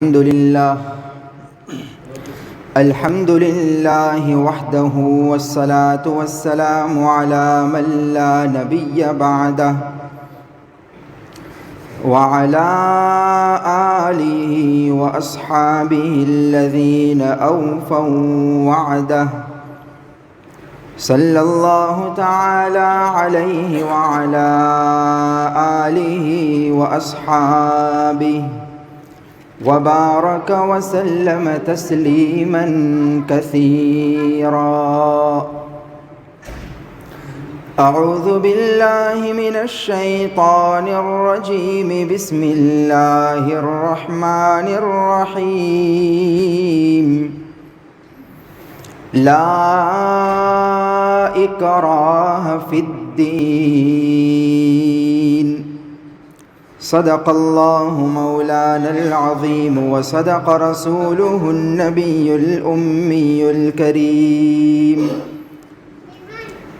الحمد لله وحده والصلاة والسلام على من لا نبي بعده وعلى آله وأصحابه الذين أوفوا وعده صلى الله تعالى عليه وعلى آله وأصحابه وبارك وسلم تسليما كثيرا. أعوذ بالله من الشيطان الرجيم. بسم الله الرحمن الرحيم. لا إكراه في الدين. صدق الله مولانا العظيم وصدق رسوله النبي الأمي الكريم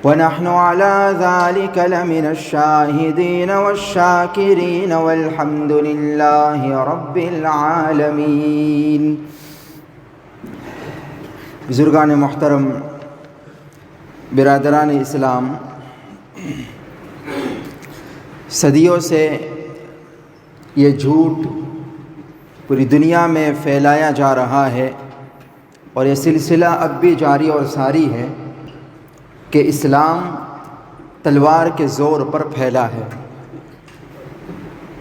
ونحن على ذلك لمن الشاهدين والشاكرين والحمد لله رب العالمين. بزرگان محترم، برادران اسلام، صدیوں سے یہ جھوٹ پوری دنیا میں پھیلایا جا رہا ہے اور یہ سلسلہ اب بھی جاری اور ساری ہے کہ اسلام تلوار کے زور پر پھیلا ہے.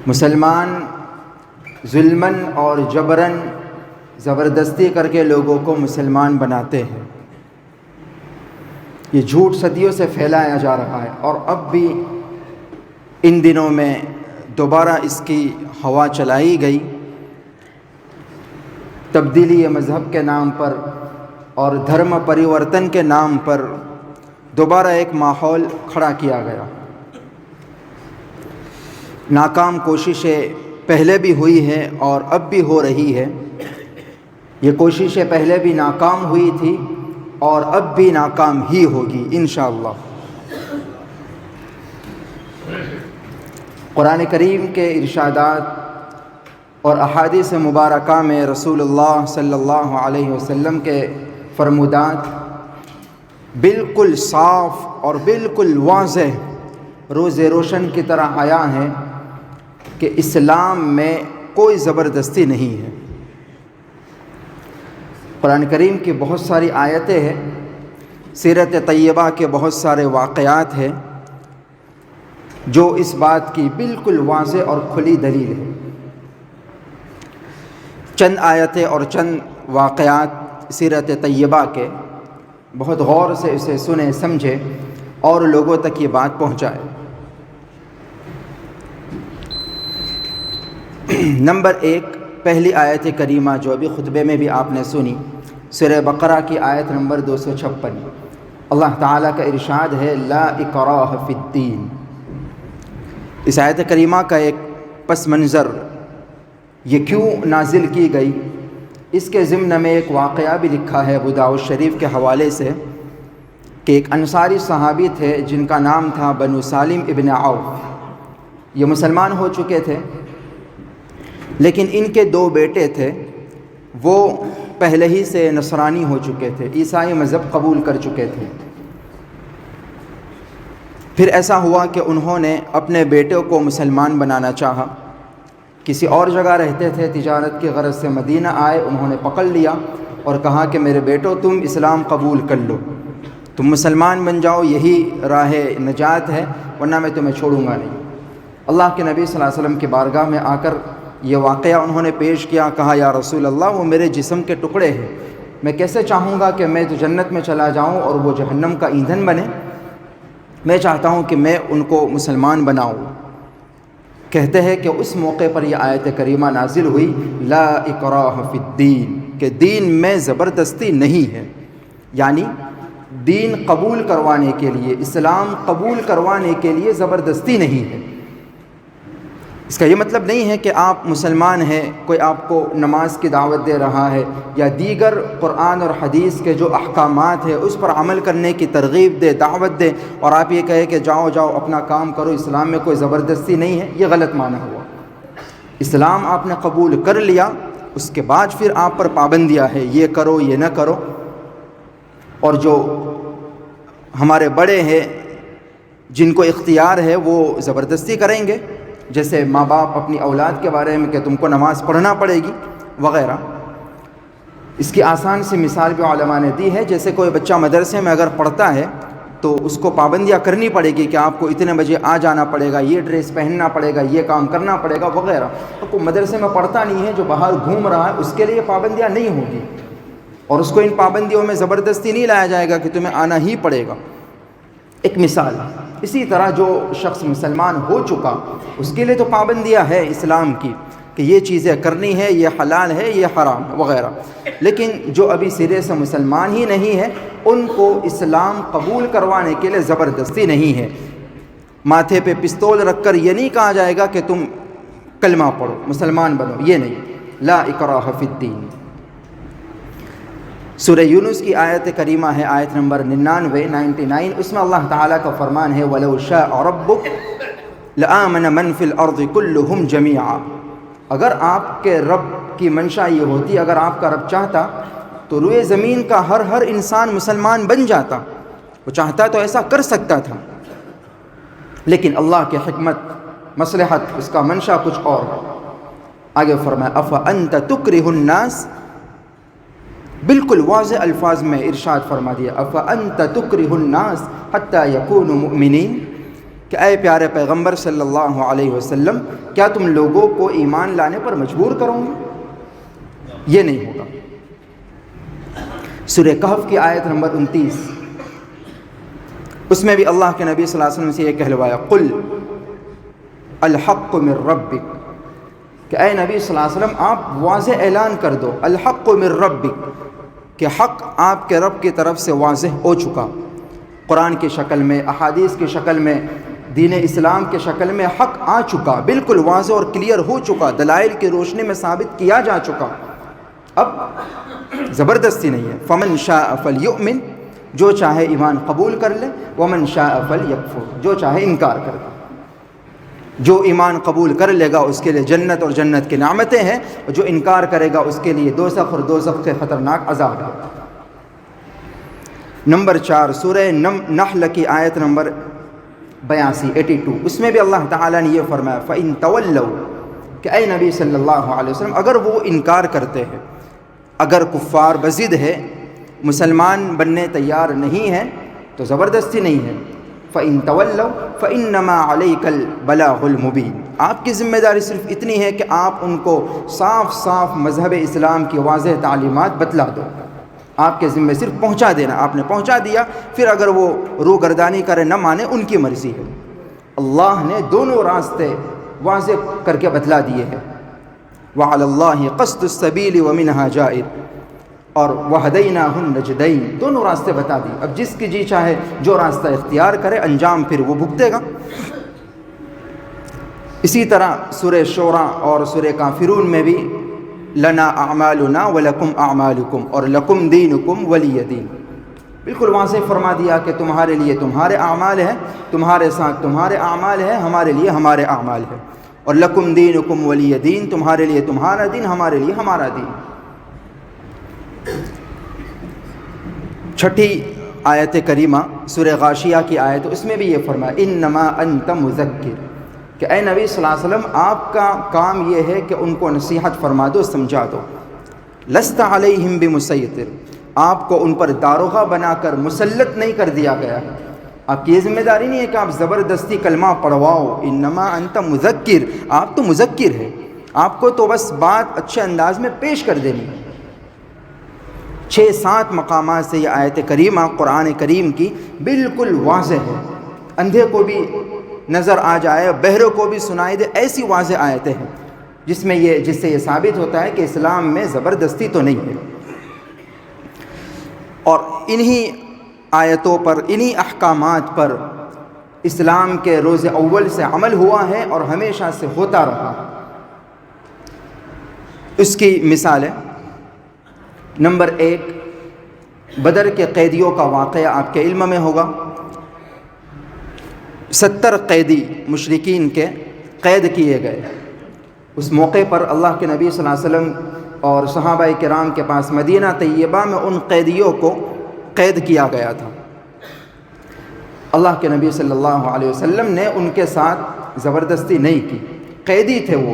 مسلمان ظلماً اور جبراً زبردستی کر کے لوگوں کو مسلمان بناتے ہیں. یہ جھوٹ صدیوں سے پھیلایا جا رہا ہے اور اب بھی ان دنوں میں دوبارہ اس کی ہوا چلائی گئی. تبدیلی مذہب کے نام پر اور دھرم پریورتن کے نام پر دوبارہ ایک ماحول کھڑا کیا گیا. ناکام کوششیں پہلے بھی ہوئی ہیں اور اب بھی ہو رہی ہے. یہ کوششیں پہلے بھی ناکام ہوئی تھی اور اب بھی ناکام ہی ہوگی انشاءاللہ. قرآن کریم کے ارشادات اور احادیث مبارکہ میں رسول اللہ صلی اللہ علیہ وسلم کے فرمودات بالکل صاف اور بالکل واضح روز روشن کی طرح آیا ہے کہ اسلام میں کوئی زبردستی نہیں ہے. قرآن کریم کی بہت ساری آیتیں ہیں، سیرت طیبہ کے بہت سارے واقعات ہیں جو اس بات کی بالکل واضح اور کھلی دلیل ہے. چند آیتیں اور چند واقعات سیرت طیبہ کے بہت غور سے اسے سنیں، سمجھیں اور لوگوں تک یہ بات پہنچائے. نمبر 1، پہلی آیت کریمہ جو ابھی خطبے میں بھی آپ نے سنی، سورہ بقرہ کی آیت نمبر 256. اللہ تعالیٰ کا ارشاد ہے لا اکراہ فی الدین. اس آیت کریمہ کا ایک پس منظر، یہ کیوں نازل کی گئی، اس کے ضمن میں ایک واقعہ بھی لکھا ہے ابو داؤد شریف کے حوالے سے کہ ایک انصاری صحابی تھے جن کا نام تھا بنو سالم ابن عوف. یہ مسلمان ہو چکے تھے لیکن ان کے 2 بیٹے تھے، وہ پہلے ہی سے نصرانی ہو چکے تھے، عیسائی مذہب قبول کر چکے تھے. پھر ایسا ہوا کہ انہوں نے اپنے بیٹوں کو مسلمان بنانا چاہا. کسی اور جگہ رہتے تھے، تجارت کی غرض سے مدینہ آئے، انہوں نے پکڑ لیا اور کہا کہ میرے بیٹوں تم اسلام قبول کر لو، تم مسلمان بن جاؤ، یہی راہ نجات ہے، ورنہ میں تمہیں چھوڑوں گا نہیں. اللہ کے نبی صلی اللہ علیہ وسلم کی بارگاہ میں آ کر یہ واقعہ انہوں نے پیش کیا. کہا یا رسول اللہ، وہ میرے جسم کے ٹکڑے ہیں، میں کیسے چاہوں گا کہ میں تو جنت میں چلا جاؤں اور وہ جہنم کا ایندھن بنے. میں چاہتا ہوں کہ میں ان کو مسلمان بناؤں. کہتے ہیں کہ اس موقع پر یہ آیت کریمہ نازل ہوئی لا اکراہ فی الدین، کہ دین میں زبردستی نہیں ہے. یعنی دین قبول کروانے کے لیے، اسلام قبول کروانے کے لیے زبردستی نہیں ہے. اس کا یہ مطلب نہیں ہے کہ آپ مسلمان ہیں، کوئی آپ کو نماز کی دعوت دے رہا ہے یا دیگر قرآن اور حدیث کے جو احکامات ہیں اس پر عمل کرنے کی ترغیب دے، دعوت دے، اور آپ یہ کہے کہ جاؤ جاؤ اپنا کام کرو، اسلام میں کوئی زبردستی نہیں ہے. یہ غلط معنی ہوا. اسلام آپ نے قبول کر لیا، اس کے بعد پھر آپ پر پابندیاں ہے، یہ کرو یہ نہ کرو. اور جو ہمارے بڑے ہیں جن کو اختیار ہے وہ زبردستی کریں گے، جیسے ماں باپ اپنی اولاد کے بارے میں کہ تم کو نماز پڑھنا پڑے گی وغیرہ. اس کی آسان سی مثال بھی علماء نے دی ہے. جیسے کوئی بچہ مدرسے میں اگر پڑھتا ہے تو اس کو پابندیاں کرنی پڑے گی کہ آپ کو اتنے بجے آ جانا پڑے گا، یہ ڈریس پہننا پڑے گا، یہ کام کرنا پڑے گا وغیرہ. تو کوئی مدرسے میں پڑھتا نہیں ہے، جو باہر گھوم رہا ہے، اس کے لیے پابندیاں نہیں ہوگی، اور اس کو ان پابندیوں میں زبردستی نہیں لایا جائے گا کہ تمہیں آنا ہی پڑے گا. ایک مثال. اسی طرح جو شخص مسلمان ہو چکا اس کے لیے تو پابندیاں ہے اسلام کی کہ یہ چیزیں کرنی ہے، یہ حلال ہے، یہ حرام ہے وغیرہ. لیکن جو ابھی سرے سے مسلمان ہی نہیں ہے ان کو اسلام قبول کروانے کے لیے زبردستی نہیں ہے. ماتھے پہ پستول رکھ کر یہ نہیں کہا جائے گا کہ تم کلمہ پڑھو، مسلمان بنو، یہ نہیں. لا اکراہ فی الدین. سورہ یونس کی آیت کریمہ ہے، آیت نمبر 99. اس میں اللہ تعالیٰ کا فرمان ہے وَلَوْ شَاءَ رَبُّكَ لَآمَنَ مَنْ فِي الْأَرْضِ كُلُّهُمْ جَمِيعًا. اگر آپ کے رب کی منشا یہ ہوتی، اگر آپ کا رب چاہتا تو روئے زمین کا ہر انسان مسلمان بن جاتا. وہ چاہتا تو ایسا کر سکتا تھا، لیکن اللہ کی حکمت، مصلحت، اس کا منشا کچھ اور. آگے فرمایا أَفَأَنْتَ تُكْرِهُ النَّاسَ. بالکل واضح الفاظ میں ارشاد فرما دیا أَفَأَنْتَ تُكْرِهُ النَّاسَ حَتَّى يَكُونُوا مُؤْمِنِينَ، کہ اے پیارے پیغمبر صلی اللہ علیہ وسلم، کیا تم لوگوں کو ایمان لانے پر مجبور کرو گے؟ یہ نہیں ہوگا. سورہ کہف کی آیت نمبر 29، اس میں بھی اللہ کے نبی صلی اللہ علیہ وسلم سے یہ کہلوایا قل الحق من ربک، کہ اے نبی صلی اللہ علیہ وسلم آپ واضح اعلان کر دو الحق من ربک، کہ حق آپ کے رب کی طرف سے واضح ہو چکا. قرآن کی شکل میں، احادیث کی شکل میں، دین اسلام کے شکل میں حق آ چکا، بالکل واضح اور کلیئر ہو چکا، دلائل کی روشنی میں ثابت کیا جا چکا. اب زبردستی نہیں ہے. فمن شاء فلیؤمن، جو چاہے ایمان قبول کر لے، ومن شاء فلیکفر، جو چاہے انکار کر لے. جو ایمان قبول کر لے گا اس کے لیے جنت اور جنت کی نعمتیں ہیں، اور جو انکار کرے گا اس کے لیے دوزخ اور دوزخ کے خطرناک عذاب ہے. نمبر 4 سورہ نحل کی آیت نمبر 82، اس میں بھی اللہ تعالیٰ نے یہ فرمایا فَإِن تَوَلَّوْا، کہ اے نبی صلی اللہ علیہ وسلم اگر وہ انکار کرتے ہیں، اگر کفار بضد ہے، مسلمان بننے تیار نہیں ہے، تو زبردستی نہیں ہے. فَإِن تَوَلَّوْا فَإِنَّمَا عَلَيْكَ الْبَلَاغُ الْمُبِينُ. آپ کی ذمہ داری صرف اتنی ہے کہ آپ ان کو صاف صاف مذہب اسلام کی واضح تعلیمات بتلا دو. آپ کے ذمہ صرف پہنچا دینا. آپ نے پہنچا دیا، پھر اگر وہ روگردانی کرے نہ مانے ان کی مرضی ہے. اللہ نے دونوں راستے واضح کر کے بتلا دیے ہیں. وَعَلَى اللَّهِ قَصْدُ السَّبِيلِ وَمِنْهَا جَائِرٌ، اور وَهَدَيْنَاهُ النَّجْدَيْنِ، دونوں راستے بتا دی. اب جس کی جی چاہے جو راستہ اختیار کرے، انجام پھر وہ بھگتے گا. اسی طرح سورہ شورى اور سورہ کافرون میں بھی لنا اعمالنا ولکم اعمالکم اور لکم دینکم ولی دین، بالکل واضح فرما دیا کہ تمہارے لیے تمہارے اعمال ہیں، تمہارے ساتھ تمہارے اعمال ہیں، ہمارے لیے ہمارے اعمال ہیں. اور لکم دینکم ولی دین، تمہارے لیے تمہارا دین، ہمارے لیے ہمارا دین. چھٹی آیت کریمہ سورہ غاشیہ کی آیت، اس میں بھی یہ فرمایا انما انت مذکر، کہ اے نبی صلی اللہ علیہ وسلم آپ کا کام یہ ہے کہ ان کو نصیحت فرما دو، سمجھا دو. لست علیہم بمسیطر، آپ کو ان پر داروغہ بنا کر مسلط نہیں کر دیا گیا. آپ کی یہ ذمہ داری نہیں ہے کہ آپ زبردستی کلمہ پڑھواؤ. انما انت مذکر، آپ تو مذکر ہے، آپ کو تو بس بات اچھے انداز میں پیش کر دینی ہے. 6-7 مقامات سے یہ آیت کریمہ قرآن کریم کی بالکل واضح ہے. اندھے کو بھی نظر آ جائے، بہروں کو بھی سنائی دے، ایسی واضح آیتیں ہیں جس سے یہ ثابت ہوتا ہے کہ اسلام میں زبردستی تو نہیں ہے. اور انہی آیتوں پر، انہی احکامات پر اسلام کے روز اول سے عمل ہوا ہے اور ہمیشہ سے ہوتا رہا. اس کی مثال ہے، نمبر 1 بدر کے قیدیوں کا واقعہ آپ کے علم میں ہوگا. 70 قیدی مشرکین کے قید کیے گئے. اس موقع پر اللہ کے نبی صلی اللہ علیہ وسلم اور صحابہ کرام کے پاس مدینہ طیبہ میں ان قیدیوں کو قید کیا گیا تھا۔ اللہ کے نبی صلی اللہ علیہ وسلم نے ان کے ساتھ زبردستی نہیں کی، قیدی تھے وہ،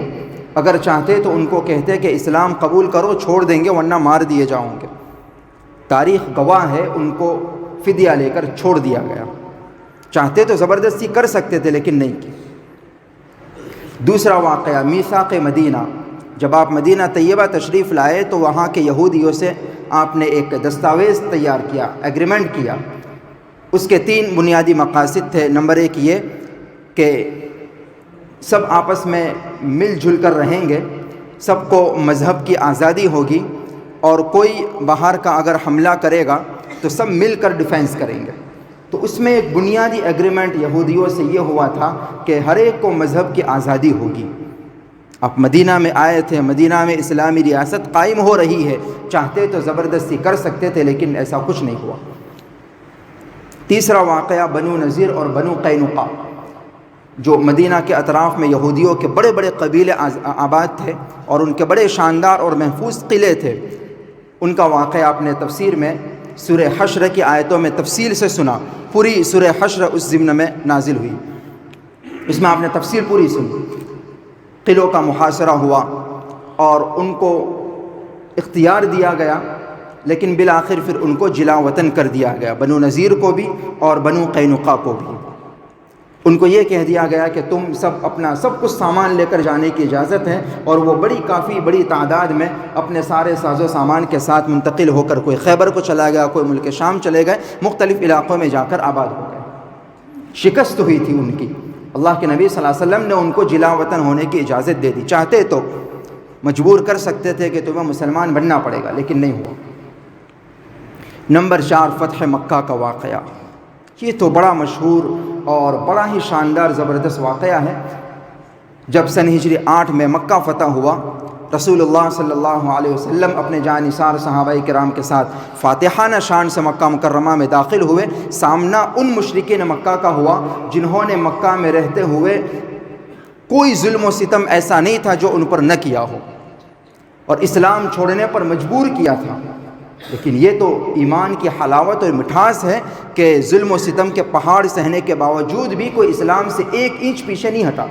اگر چاہتے تو ان کو کہتے کہ اسلام قبول کرو، چھوڑ دیں گے ورنہ مار دیے جاؤں گے۔ تاریخ گواہ ہے، ان کو فدیہ لے کر چھوڑ دیا گیا۔ چاہتے تو زبردستی کر سکتے تھے لیکن نہیں کی۔ دوسرا واقعہ میثاق مدینہ، جب آپ مدینہ طیبہ تشریف لائے تو وہاں کے یہودیوں سے آپ نے ایک دستاویز تیار کیا، ایگریمنٹ کیا۔ اس کے 3 بنیادی مقاصد تھے۔ نمبر 1 یہ کہ سب آپس میں مل جل کر رہیں گے، سب کو مذہب کی آزادی ہوگی، اور کوئی باہر کا اگر حملہ کرے گا تو سب مل کر ڈیفینس کریں گے۔ تو اس میں ایک بنیادی ایگریمنٹ یہودیوں سے یہ ہوا تھا کہ ہر ایک کو مذہب کی آزادی ہوگی۔ آپ مدینہ میں آئے تھے، مدینہ میں اسلامی ریاست قائم ہو رہی ہے، چاہتے تو زبردستی کر سکتے تھے لیکن ایسا کچھ نہیں ہوا۔ تیسرا واقعہ بنو نذیر اور بنو قینقاع، جو مدینہ کے اطراف میں یہودیوں کے بڑے بڑے قبیلے آباد تھے اور ان کے بڑے شاندار اور محفوظ قلعے تھے۔ ان کا واقعہ آپ نے تفسیر میں سورہ حشر کی آیتوں میں تفصیل سے سنا۔ پوری سورہ حشر اس ضمن میں نازل ہوئی، اس میں آپ نے تفصیل پوری سنی۔ قلعوں کا محاصرہ ہوا اور ان کو اختیار دیا گیا، لیکن بالآخر پھر ان کو جلا وطن کر دیا گیا، بنو نذیر کو بھی اور بنو قینقاع کو بھی۔ ان کو یہ کہہ دیا گیا کہ تم سب اپنا سب کچھ سامان لے کر جانے کی اجازت ہے، اور وہ کافی بڑی تعداد میں اپنے سارے ساز و سامان کے ساتھ منتقل ہو کر کوئی خیبر کو چلا گیا، کوئی ملک شام چلے گئے، مختلف علاقوں میں جا کر آباد ہو گئے۔ شکست ہوئی تھی ان کی، اللہ کے نبی صلی اللہ علیہ وسلم نے ان کو جلا وطن ہونے کی اجازت دے دی۔ چاہتے تو مجبور کر سکتے تھے کہ تمہیں مسلمان بننا پڑے گا، لیکن نہیں ہوا۔ نمبر 4 فتح مکہ کا واقعہ، یہ تو بڑا مشہور اور بڑا ہی شاندار زبردست واقعہ ہے۔ جب سن ہجری 8 میں مکہ فتح ہوا، رسول اللہ صلی اللہ علیہ وسلم اپنے جانثار صحابہ کرام کے ساتھ فاتحانہ شان سے مکہ مکرمہ میں داخل ہوئے۔ سامنا ان مشرکین مکہ کا ہوا جنہوں نے مکہ میں رہتے ہوئے کوئی ظلم و ستم ایسا نہیں تھا جو ان پر نہ کیا ہو، اور اسلام چھوڑنے پر مجبور کیا تھا۔ لیکن یہ تو ایمان کی حلاوت اور مٹھاس ہے کہ ظلم و ستم کے پہاڑ سہنے کے باوجود بھی کوئی اسلام سے 1 انچ پیچھے نہیں ہٹا،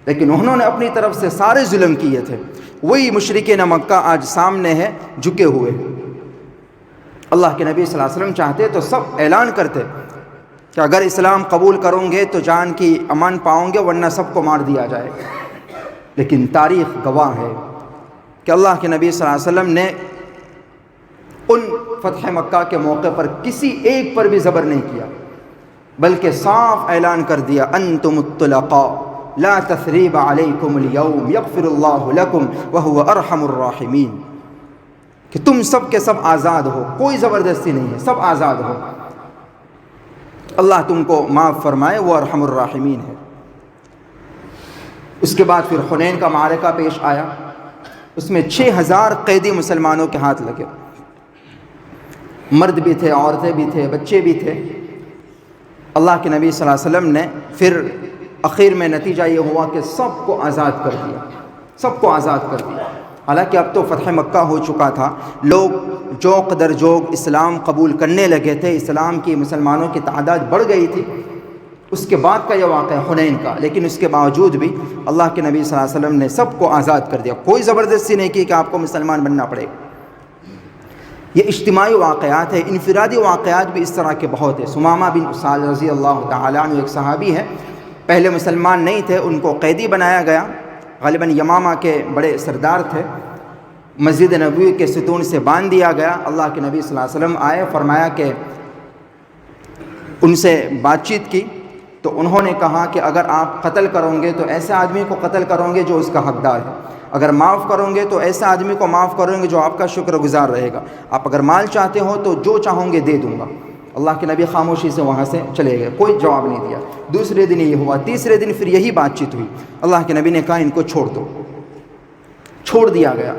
لیکن انہوں نے اپنی طرف سے سارے ظلم کیے تھے۔ وہی مشرکین مکہ آج سامنے ہے جھکے ہوئے۔ اللہ کے نبی صلی اللہ علیہ وسلم چاہتے تو سب اعلان کرتے کہ اگر اسلام قبول کروں گے تو جان کی امان پاؤں گے، ورنہ سب کو مار دیا جائے گا۔ لیکن تاریخ گواہ ہے کہ اللہ کے نبی صلی اللہ علیہ وسلم نے ان فتح مکہ کے موقع پر کسی ایک پر بھی زبر نہیں کیا، بلکہ صاف اعلان کر دیا انتم الطلقاء لا تثریب علیکم اليوم یغفر اللہ لکم وہو ارحم الراحمین، کہ تم سب کے سب آزاد ہو، کوئی زبردستی نہیں ہے، سب آزاد ہو، اللہ تم کو معاف فرمائے، وہ ارحم الراحمین ہے۔ اس کے بعد پھر حنین کا معرکہ پیش آیا، اس میں 6000 قیدی مسلمانوں کے ہاتھ لگے، مرد بھی تھے، عورتیں بھی تھے، بچے بھی تھے۔ اللہ کے نبی صلی اللہ علیہ وسلم نے پھر اخیر میں نتیجہ یہ ہوا کہ سب کو آزاد کر دیا، سب کو آزاد کر دیا۔ حالانکہ اب تو فتح مکہ ہو چکا تھا، لوگ جوق در جوق اسلام قبول کرنے لگے تھے، اسلام کی مسلمانوں کی تعداد بڑھ گئی تھی۔ اس کے بعد کا یہ واقعہ حنین کا، لیکن اس کے باوجود بھی اللہ کے نبی صلی اللہ علیہ وسلم نے سب کو آزاد کر دیا، کوئی زبردستی نہیں کی کہ آپ کو مسلمان بننا پڑے گا۔ یہ اجتماعی واقعات ہیں، انفرادی واقعات بھی اس طرح کے بہت ہیں۔ ثمامہ بن اسال رضی اللہ تعالیٰ عنہ ایک صحابی ہے، پہلے مسلمان نہیں تھے، ان کو قیدی بنایا گیا، غالباً یمامہ کے بڑے سردار تھے، مسجد نبوی کے ستون سے باندھ دیا گیا۔ اللہ کے نبی صلی اللہ علیہ وسلم آئے، فرمایا کہ ان سے بات چیت کی تو انہوں نے کہا کہ اگر آپ قتل کرو گے تو ایسے آدمی کو قتل کرو گے جو اس کا حقدار ہے، اگر معاف کرو گے تو ایسے آدمی کو معاف کرو گے جو آپ کا شکر گزار رہے گا، آپ اگر مال چاہتے ہو تو جو چاہوں گے دے دوں گا۔ اللہ کے نبی خاموشی سے وہاں سے چلے گئے، کوئی جواب نہیں دیا۔ دوسرے دن یہ ہوا، تیسرے دن پھر یہی بات چیت ہوئی، اللہ کے نبی نے کہا ان کو چھوڑ دو، چھوڑ دیا گیا۔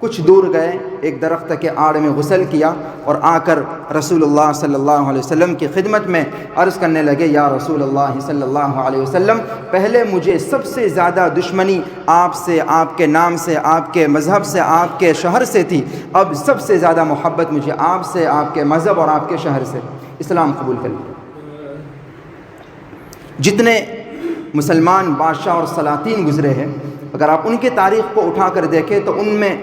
کچھ دور گئے، ایک درخت کے آڑ میں غسل کیا اور آ کر رسول اللہ صلی اللہ علیہ وسلم کی خدمت میں عرض کرنے لگے، یا رسول اللہ صلی اللہ علیہ وسلم، پہلے مجھے سب سے زیادہ دشمنی آپ سے، آپ کے نام سے، آپ کے مذہب سے، آپ کے شہر سے تھی، اب سب سے زیادہ محبت مجھے آپ سے، آپ کے مذہب اور آپ کے شہر سے، اسلام قبول کر لیا۔ جتنے مسلمان بادشاہ اور سلاطین گزرے ہیں، اگر آپ ان کی تاریخ کو اٹھا کر دیکھیں تو ان میں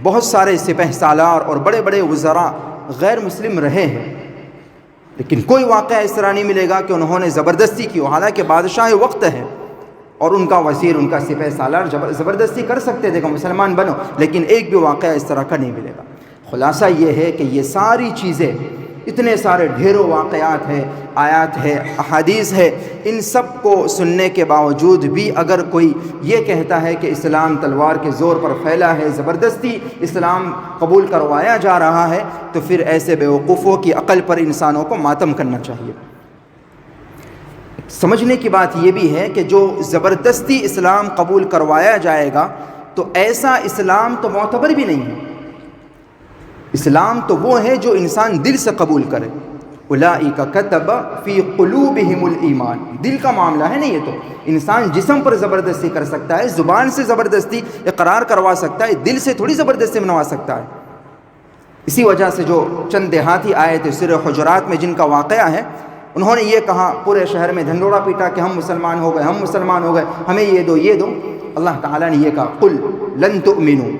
بہت سارے سپہ سالار اور بڑے بڑے وزراء غیر مسلم رہے ہیں، لیکن کوئی واقعہ اس طرح نہیں ملے گا کہ انہوں نے زبردستی کی، حالانکہ بادشاہ وقت ہے اور ان کا وزیر، ان کا سپہ سالار زبردستی کر سکتے تھے کہ مسلمان بنو، لیکن ایک بھی واقعہ اس طرح کا نہیں ملے گا۔ خلاصہ یہ ہے کہ یہ ساری چیزیں، اتنے سارے ڈھیروں واقعات ہیں، آیات ہے، احادیث ہے، ان سب کو سننے کے باوجود بھی اگر کوئی یہ کہتا ہے کہ اسلام تلوار کے زور پر پھیلا ہے، زبردستی اسلام قبول کروایا جا رہا ہے، تو پھر ایسے بیوقوفوں کی عقل پر انسانوں کو ماتم کرنا چاہیے۔ سمجھنے کی بات یہ بھی ہے کہ جو زبردستی اسلام قبول کروایا جائے گا تو ایسا اسلام تو معتبر بھی نہیں ہے۔ اسلام تو وہ ہے جو انسان دل سے قبول کرے، اولئک کتب فی قلوبہم الایمان، دل کا معاملہ ہے نا یہ، تو انسان جسم پر زبردستی کر سکتا ہے، زبان سے زبردستی اقرار کروا سکتا ہے، دل سے تھوڑی زبردستی منوا سکتا ہے۔ اسی وجہ سے جو چند دیہاتی آئے تھے سورہ حجرات میں، جن کا واقعہ ہے، انہوں نے یہ کہا، پورے شہر میں دھنڈوڑا پیٹا کہ ہم مسلمان ہو گئے، ہم مسلمان ہو گئے، ہمیں یہ دو یہ دو۔ اللہ تعالیٰ نے یہ کہا، قل لن تؤمنوا،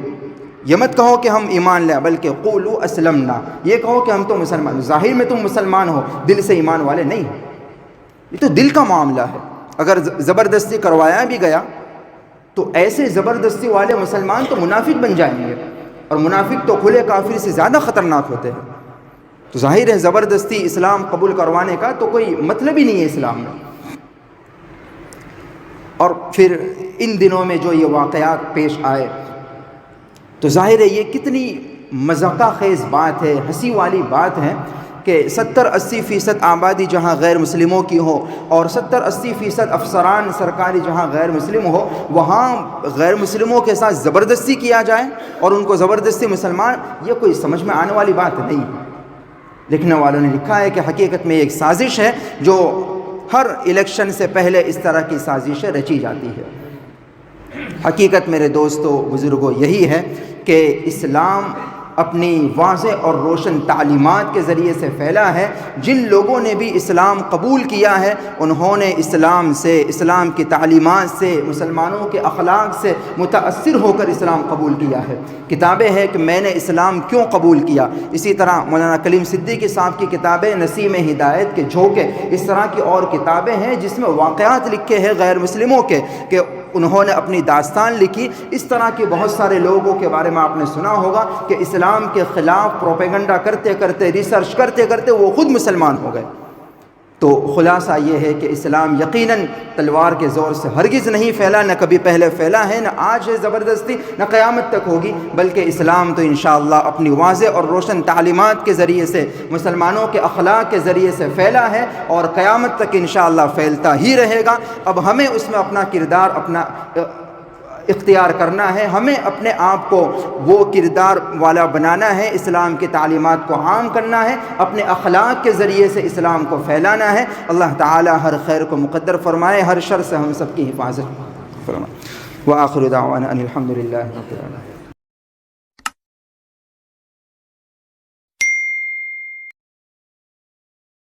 یہ مت کہو کہ ہم ایمان لیں، بلکہ قولوا اسلمنا، یہ کہو کہ ہم تو مسلمان، ظاہر میں تم مسلمان ہو، دل سے ایمان والے نہیں ہو۔ یہ تو دل کا معاملہ ہے، اگر زبردستی کروایا بھی گیا تو ایسے زبردستی والے مسلمان تو منافق بن جائیں گے، اور منافق تو کھلے کافر سے زیادہ خطرناک ہوتے ہیں۔ تو ظاہر ہے زبردستی اسلام قبول کروانے کا تو کوئی مطلب ہی نہیں ہے اسلام میں۔ اور پھر ان دنوں میں جو یہ واقعات پیش آئے تو ظاہر ہے یہ کتنی مذاقہ خیز بات ہے، ہنسی والی بات ہے کہ 70-80% آبادی جہاں غیر مسلموں کی ہو اور 70-80% افسران سرکاری جہاں غیر مسلم ہو، وہاں غیر مسلموں کے ساتھ زبردستی کیا جائے اور ان کو زبردستی مسلمان، یہ کوئی سمجھ میں آنے والی بات نہیں ہے۔ لکھنے والوں نے لکھا ہے کہ حقیقت میں ایک سازش ہے جو ہر الیکشن سے پہلے اس طرح کی سازشیں رچی جاتی ہے۔ حقیقت میرے دوستو بزرگوں یہی ہے کہ اسلام اپنی واضح اور روشن تعلیمات کے ذریعے سے پھیلا ہے۔ جن لوگوں نے بھی اسلام قبول کیا ہے انہوں نے اسلام سے، اسلام کی تعلیمات سے، مسلمانوں کے اخلاق سے متاثر ہو کر اسلام قبول کیا ہے۔ کتابیں ہیں کہ میں نے اسلام کیوں قبول کیا، اسی طرح مولانا کلیم صدیقی صاحب کی کتابیں نسیم ہدایت کے جھونکے، اس طرح کی اور کتابیں ہیں جس میں واقعات لکھے ہیں غیر مسلموں کے کہ انہوں نے اپنی داستان لکھی۔ اس طرح کے بہت سارے لوگوں کے بارے میں آپ نے سنا ہوگا کہ اسلام کے خلاف پروپیگنڈا کرتے کرتے، ریسرچ کرتے کرتے وہ خود مسلمان ہو گئے۔ تو خلاصہ یہ ہے کہ اسلام یقیناً تلوار کے زور سے ہرگز نہیں پھیلا، نہ کبھی پہلے پھیلا ہے، نہ آج ہے زبردستی، نہ قیامت تک ہوگی، بلکہ اسلام تو انشاءاللہ اپنی واضح اور روشن تعلیمات کے ذریعے سے، مسلمانوں کے اخلاق کے ذریعے سے پھیلا ہے اور قیامت تک انشاءاللہ پھیلتا ہی رہے گا۔ اب ہمیں اس میں اپنا کردار اپنا اختیار کرنا ہے، ہمیں اپنے آپ کو وہ کردار والا بنانا ہے، اسلام کی تعلیمات کو عام کرنا ہے، اپنے اخلاق کے ذریعے سے اسلام کو پھیلانا ہے۔ اللہ تعالی ہر خیر کو مقدر فرمائے، ہر شر سے ہم سب کی حفاظت فرمائے۔ وآخر دعوانا ان الحمد للہ رب العالمین۔